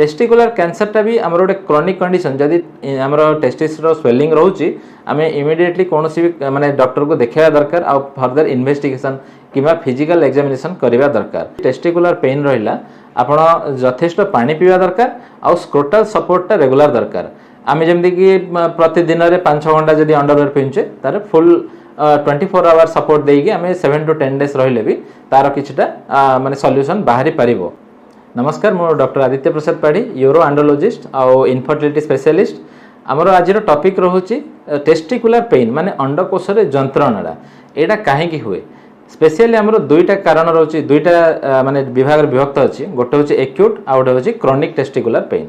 Testicular कैंसरटा भी आमर गोटे क्रोनिक कंडीशन जदि आमर टेस्टिसर स्वेलिंग रोचे आम इमिडिएटली कौन भी माने डॉक्टर को देखा दरकार आ फर्दर इन्वेस्टिगेशन किंवा फिजिकल एग्जामिनेशन करवा दरकार। टेस्टिकुलर पेन रहिला आपण यथेष्ट पानी पीवा दरकार आ स्क्रोटल सपोर्टटा रेगुलर दरकार। आम जमती कि प्रतिदिन में 5-6 घंटा जब अंडरवेयर पिंचे तार फुल 24 आवर सपोर्ट देगी आम 7 to 10 days रहिले भी तार किछटा माने सॉल्यूशन बाहरी पारिबो। नमस्कार, मो डॉक्टर आदित्य प्रसाद पाढ़ी, यूरो एंडोलॉजिस्ट आउ इनफर्टिलिटी स्पेशलिस्ट। आमर आज टॉपिक रोचे टेस्टिकुलर पेन माने अंडकोश जंत्रणाटा एटा कहीं हुए। स्पेशली आमर दुईटा कारण रोचे, दुईटा माने विभाग विभक्त अच्छी। गोटे हूँ एक्यूट आ गोटे हूँ chronic testicular pain.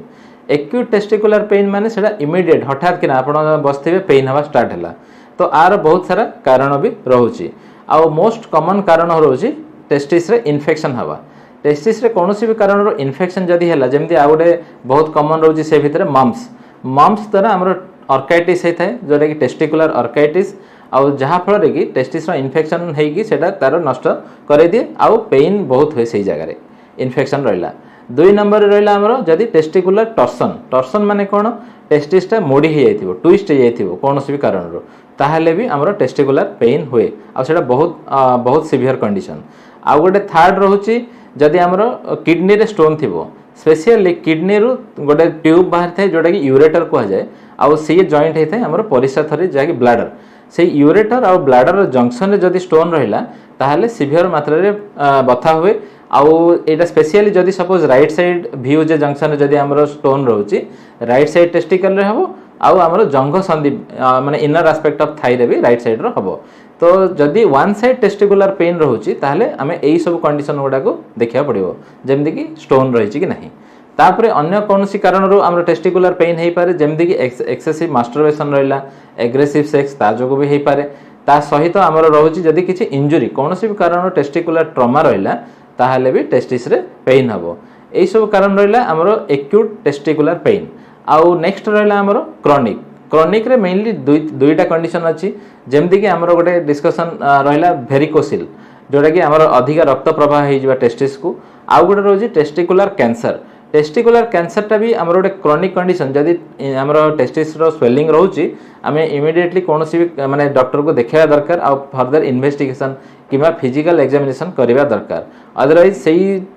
Acute testicular pain माने सेटा इमिडिएट हठात कि आप बसते पेन हवा स्टार्ट है तो आर बहुत सारा कारण भी रोचे। आउ मोस्ट कॉमन कारण रोचे टेस्टिस रे इन्फेक्शन हवा। टेस्टिस रे कौन भी कारण इन्फेक्शन जदि है जमती आ गोटे बहुत कॉमन रोचे से भितर मम्स द्वारा आमर अर्काइटिस होता है जोटा कि टेस्टिकुलर अर्काइटिस आउ जहाँ फल कि टेस्टिस इन्फेक्शन होता तार नष्ट कर दिए आउ पेन बहुत हुए से जगह इन्फेक्शन रहा। 2 नंबर रहा आमर जदि टेस्टिकुलर टर्सन माने कौन टेस्टिसटा मोड़ी हो ट्विस्ट हो कौन भी कारण ताहले भी आमर टेस्टिकुलर पेन हुए आउ बहुत सिवियर कंडीशन। आउ गोटे थर्ड रोचे जदि आमर किडनी रे स्टोन थी स्पेशली किडनी रु गोटे ट्यूब बाहर थाए जोटा कि यूरेटर कहुए आउ सी जॉइंट होता है आमर परिस्रा थरी जहाँकि ब्लाडर से यूरेटर आउ ब्लाडर जंक्शन रे जदि स्टोन रहिला ताहले सिवियर मात्रा रे बथा हुए। आउ एटा स्पेशली जदि सपोज राइट साइड व्यू जे जंक्शन जदि आमर स्टोन रोची राइट साइड टेस्टिकल रे हबो आउ आमर जंघ संधि माने इनर एस्पेक्ट ऑफ थाई रे भी राइट साइड रो हबो। तो जदि वन साइड टेस्टिकुलर पेन रोची ताहले आमे एई सब कंडीशन गुडा को देखिया पड़िबो जेमति कि स्टोन रहिछि कि नहीं। तापरे अन्य कौन सी कारण रो आमर टेस्टिकुलर पेन हेई पारे जेमति कि एक्सेसिव मास्टरबेशन रहिला एग्रेसिव सेक्स ता जोगो भी हेई पारे। ता सहित आमर रोची जदि किछि इंजुरी कौन सी भी कारण टेस्टिकुलर ट्रॉमा रहिला ताहले भी टेस्टिस रे पेन हबो। एई सब कारण रहिला आमर एक्यूट टेस्टिकुलर पेन। आउ नेक्स्ट रहिला आमर क्रोनिक रे मेनली दुईटा कंडीशन अच्छी जेमती कि आमर गोटे डिस्कशन रहिला वेरिकोसिल जोटा कि आमर अधिक रक्त प्रवाह हो टेस्टिस को। आउ गोटे रोचे टेस्टिकुलर कैंसरटा भी आमर गोटे क्रोनिक कंडीशन जदि आमर टेस्टिस स्वेलिंग रोचे आम इमिडिएटली कौन भी माने डॉक्टर को देखा दरकार आ फर्दर इन्वेस्टिगेशन किंवा फिजिकल एग्जामिनेशन करवा दरकार। अदरवाइज से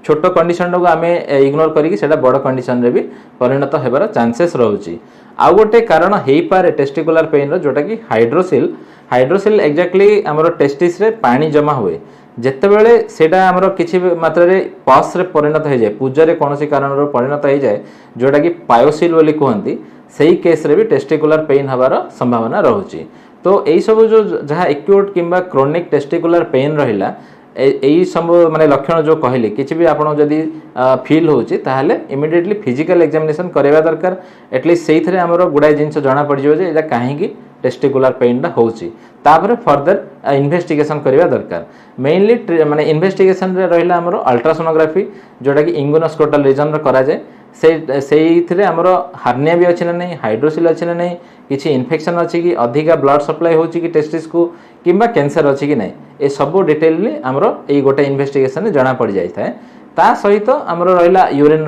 छोट कंडीशन को आम इग्नोर करके बड़ कंडीशन रे भी परिणत होबार चांसेस रोचे। आउ गोटे कारण हो पारे टेस्टिकुलर पेन रो जोटा कि हाइड्रोसिल एक्जाक्टली आमर टेस्टिस रे पानी जमा हुए जितेबले सेटा आमर किसी मात्रा रे पस रे परिणत हो जाए पूजरे कौन सी कारण परिणत हो जाए जोटा कि पायोसिल बोली कहती सही केस रे भी टेस्टिकुलर पेन हबार संभावना रोचे। तो यही सब जो जहाँ एक्यूट किंबा क्रोनिक टेस्टिकुलर पेन रहिला यही सब माने लक्षण जो कहले किसी भी आपन जदि फील होची ताहले इमिडिएटली फिजिकल एग्जामिनेशन करवा दरकार। एटलिस्ट सेई थरे हमरो गुडाय जिंस जाना पड़ जिवो जे एटा काहे की टेस्टिकुलर पेनटा होची तापर फर्दर इन्वेस्टिगेशन करवा दरकार। मेनली माने इन्वेस्टिगेशन रे रहिला हमरो अल्ट्रासोनोग्राफी जोटा कि इंगुनोस्क्रोटल रीजन रे करा जाए से आमर हार्निया भी अच्छी ना नहीं हाइड्रोसिल अच्छी ना नहीं किसी इन्फेक्शन अच्छी कि अधिका ब्लड सप्लाई होची कि टेस्टिस को किंबा कैंसर अच्छी कि नहीं ए सब डिटेल आमर ये गोटे इन्वेस्टिगेशन जना पड़ जाए। ता सहित आमर रहा यूरिन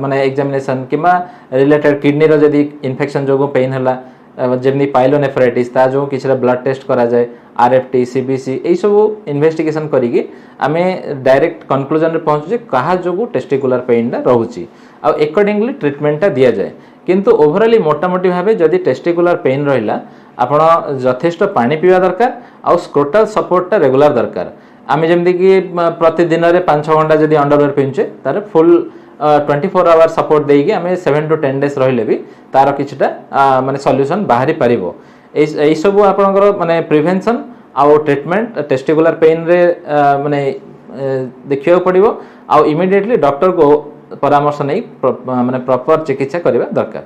माने एग्जामिनेशन किंबा रिलेटेड किडनी रो जदी इन्फेक्शन जो पेन है जमी पाइलोनेफ्राइटिस ता जो किसी ब्लड टेस्ट करा जाए आरएफटी सीबीसी यही सब इन्वेस्टिगेशन करिके आमे डायरेक्ट कंक्लूजन रे पहुँचे कहा जो टेस्टिकुलर पेनटा रोचे आ एकॉर्डिंगली ट्रीटमेंटा दि जाए। किंतु ओवरऑली मोटामोटी भाव जदि टेस्टिकुलर पेन रहिला आपण यथेष्ट पानी पीवा दरकार आ स्क्रोटल सपोर्टटा रेगुलर दरकार। आम जमती कि प्रतिदिन में 5-6 घंटा जब अंडरवेयर पिंचे तार फुल 24 आवर सपोर्ट देगी आम 7 to 10 days रहिले भी तार किछटा माने सॉल्यूशन बाहरी पारिबो। एई सब आपनकर माने प्रिवेंशन आउ ट्रीटमेंट टेस्टिकुलर पेन रे माने देखियो पड़िबो आ इमिडिएटली डॉक्टर को परामर्श नहीं माने प्रॉपर चिकित्सा करबा दरकार।